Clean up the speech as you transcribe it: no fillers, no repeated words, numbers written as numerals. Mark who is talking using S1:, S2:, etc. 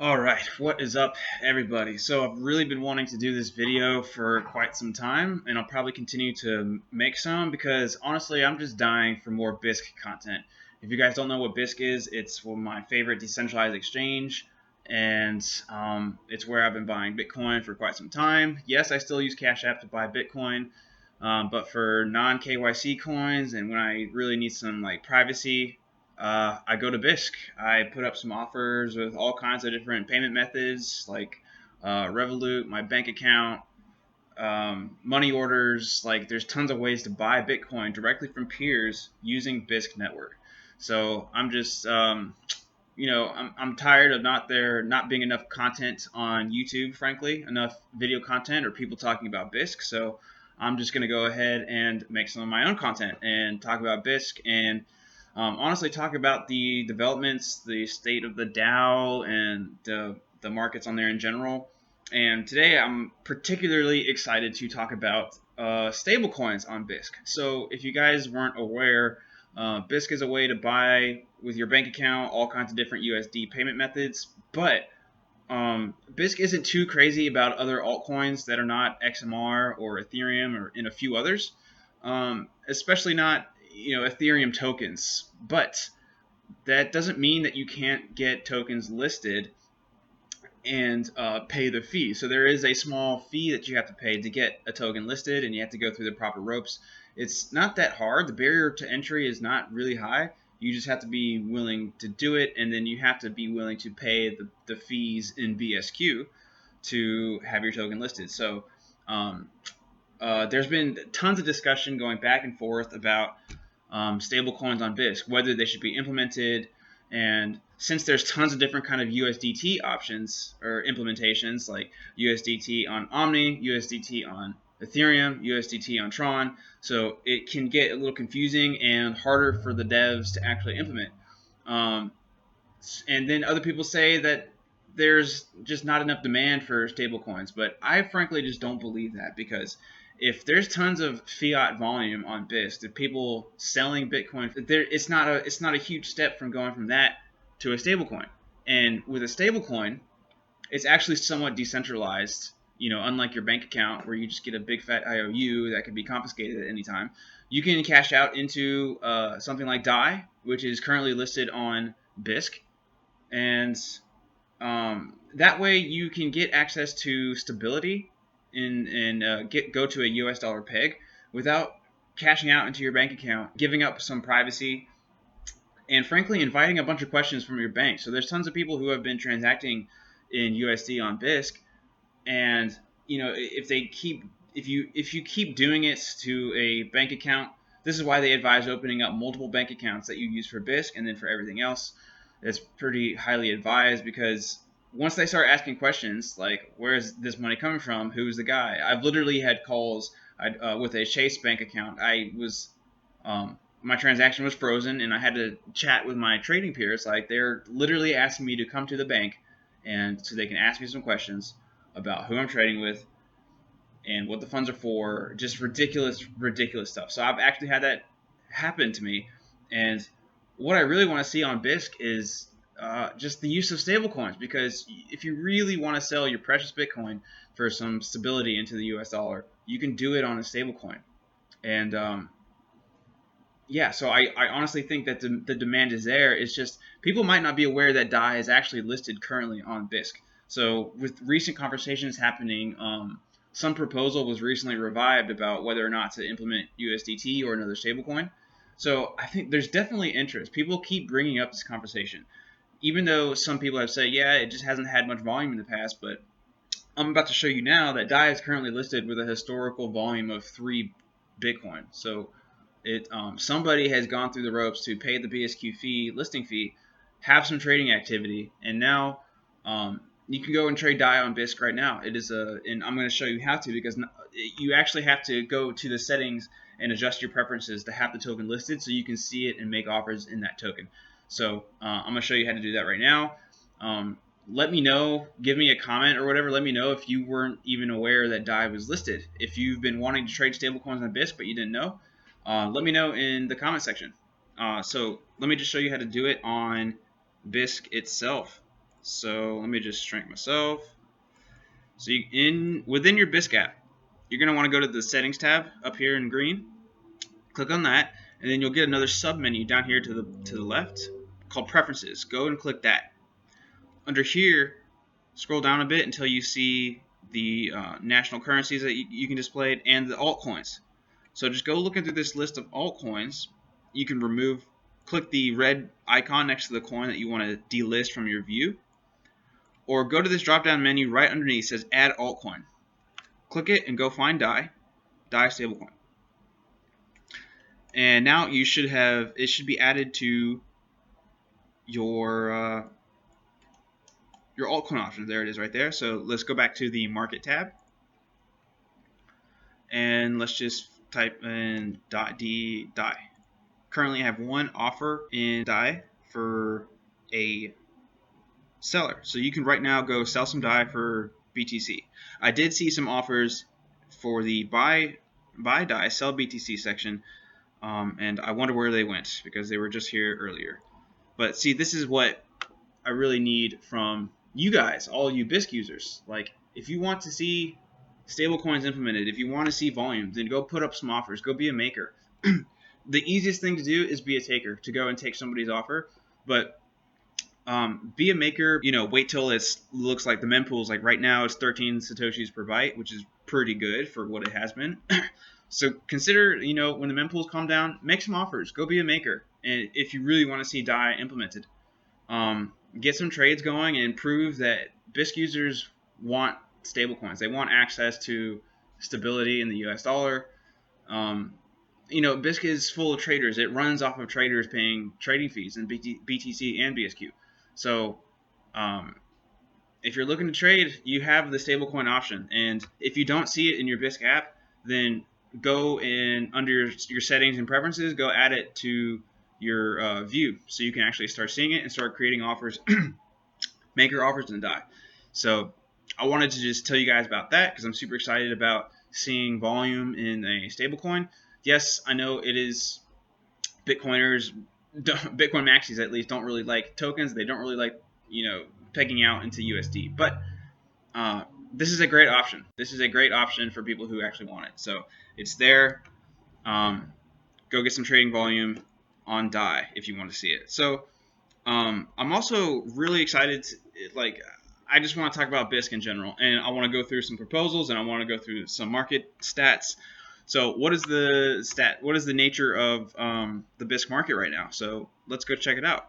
S1: Alright, what is up everybody? So I've really been wanting to do this video for quite some time, and I'll probably continue to make some because honestly I'm just dying for more Bisq content. If you guys don't know what Bisq is, it's one of my favorite decentralized exchange, and it's where I've been buying Bitcoin for quite some time. Yes, I still use Cash App to buy Bitcoin, but for non-KYC coins and when I really need some like privacy, I go to Bisq. I put up some offers with all kinds of different payment methods like Revolut, my bank account, money orders. Like there's tons of ways to buy Bitcoin directly from peers using Bisq network. So I'm just I'm tired of not being enough content on YouTube, frankly, enough video content or people talking about Bisq. So I'm just going to go ahead and make some of my own content and talk about Bisq and honestly talk about the developments, the state of the DAO, and the markets on there in general. And today I'm particularly excited to talk about stablecoins on Bisq. So if you guys weren't aware, Bisq is a way to buy with your bank account all kinds of different USD payment methods, but Bisq isn't too crazy about other altcoins that are not XMR or Ethereum or in a few others, especially not Ethereum tokens. But that doesn't mean that you can't get tokens listed and pay the fee. So there is a small fee that you have to pay to get a token listed, and you have to go through the proper ropes. It's not that hard. The barrier to entry is not really high. You just have to be willing to do it, and then you have to be willing to pay the fees in BSQ to have your token listed. So there's been tons of discussion going back and forth about stablecoins on Bisq, whether they should be implemented. And since there's tons of different kind of USDT options or implementations, like USDT on Omni, USDT on Ethereum, USDT on Tron, so it can get a little confusing and harder for the devs to actually implement. And then other people say that there's just not enough demand for stablecoins, but I frankly just don't believe that, because if there's tons of fiat volume on Bisq, the people selling Bitcoin, it's not a huge step from going from that to a stablecoin. And with a stablecoin, it's actually somewhat decentralized. Unlike your bank account where you just get a big fat IOU that can be confiscated at any time, you can cash out into something like DAI, which is currently listed on Bisq, and that way you can get access to stability and go to a US dollar peg without cashing out into your bank account, giving up some privacy, and frankly inviting a bunch of questions from your bank. So there's tons of people who have been transacting in USD on Bisq, and if you keep doing it to a bank account, this is why they advise opening up multiple bank accounts that you use for Bisq, and then for everything else it's pretty highly advised, because once they start asking questions like, where is this money coming from? Who's the guy? I've literally had calls with a Chase bank account. My transaction was frozen, and I had to chat with my trading peers. Like, they're literally asking me to come to the bank, and so they can ask me some questions about who I'm trading with and what the funds are for. Just ridiculous stuff. So I've actually had that happen to me, and what I really want to see on Bisq is just the use of stablecoins, because if you really want to sell your precious Bitcoin for some stability into the US dollar, you can do it on a stablecoin. And so I honestly think that the demand is there. It's just people might not be aware that DAI is actually listed currently on Bisq. So with recent conversations happening, some proposal was recently revived about whether or not to implement USDT or another stablecoin. So I think there's definitely interest. People keep bringing up this conversation, even though some people have said, yeah, it just hasn't had much volume in the past. But I'm about to show you now that DAI is currently listed with a historical volume of 3 Bitcoin. So somebody has gone through the ropes to pay the BSQ fee, listing fee, have some trading activity, and now you can go and trade DAI on Bisq right now. And I'm going to show you how to, because you actually have to go to the settings and adjust your preferences to have the token listed so you can see it and make offers in that token. So I'm going to show you how to do that right now. Let me know, give me a comment or whatever. Let me know if you weren't even aware that DAI was listed. If you've been wanting to trade stablecoins on Bisq but you didn't know, let me know in the comment section. So let me just show you how to do it on Bisq itself. So let me just shrink myself. So within your Bisq app, you're going to want to go to the settings tab up here in green. Click on that, and then you'll get another sub menu down here to the left called preferences. Go and click that. Under here, scroll down a bit until you see the national currencies that you can display and the altcoins. So just go looking through this list of altcoins. You can click the red icon next to the coin that you want to delist from your view, or go to this drop down menu right underneath. It says add altcoin. Click it and go find DAI stablecoin. And now it should be added to your altcoin options. There it is right there. So let's go back to the market tab, and let's just type in DAI. Currently I have one offer in DAI for a seller. So you can right now go sell some DAI for BTC. I did see some offers for the buy DAI, sell BTC section, and I wonder where they went because they were just here earlier. But see, this is what I really need from you guys, all you Bisq users. Like, if you want to see stablecoins implemented, if you want to see volume, then go put up some offers. Go be a maker. The easiest thing to do is be a taker, to go and take somebody's offer. But be a maker. Wait till it looks like the mempool's like right now it's 13 satoshis per byte, which is pretty good for what it has been. So consider, when the mempools calm down, make some offers. Go be a maker. And if you really want to see DAI implemented, get some trades going and prove that Bisq users want stablecoins. They want access to stability in the US dollar. Bisq is full of traders. It runs off of traders paying trading fees in BTC and BSQ. So if you're looking to trade, you have the stablecoin option. And if you don't see it in your Bisq app, then go in under your settings and preferences, go add it to your view so you can actually start seeing it and start creating offers, maker offers in DAI. So I wanted to just tell you guys about that because I'm super excited about seeing volume in a stablecoin. Yes, I know it is Bitcoin maxis at least don't really like tokens. They don't really like pegging out into USD. But this is a great option. This is a great option for people who actually want it. So it's there. Go get some trading volume on DAI if you want to see it. So I'm also really excited. I just want to talk about Bisq in general, and I want to go through some proposals, and I want to go through some market stats. So what is the nature of the Bisq market right now? So let's go check it out.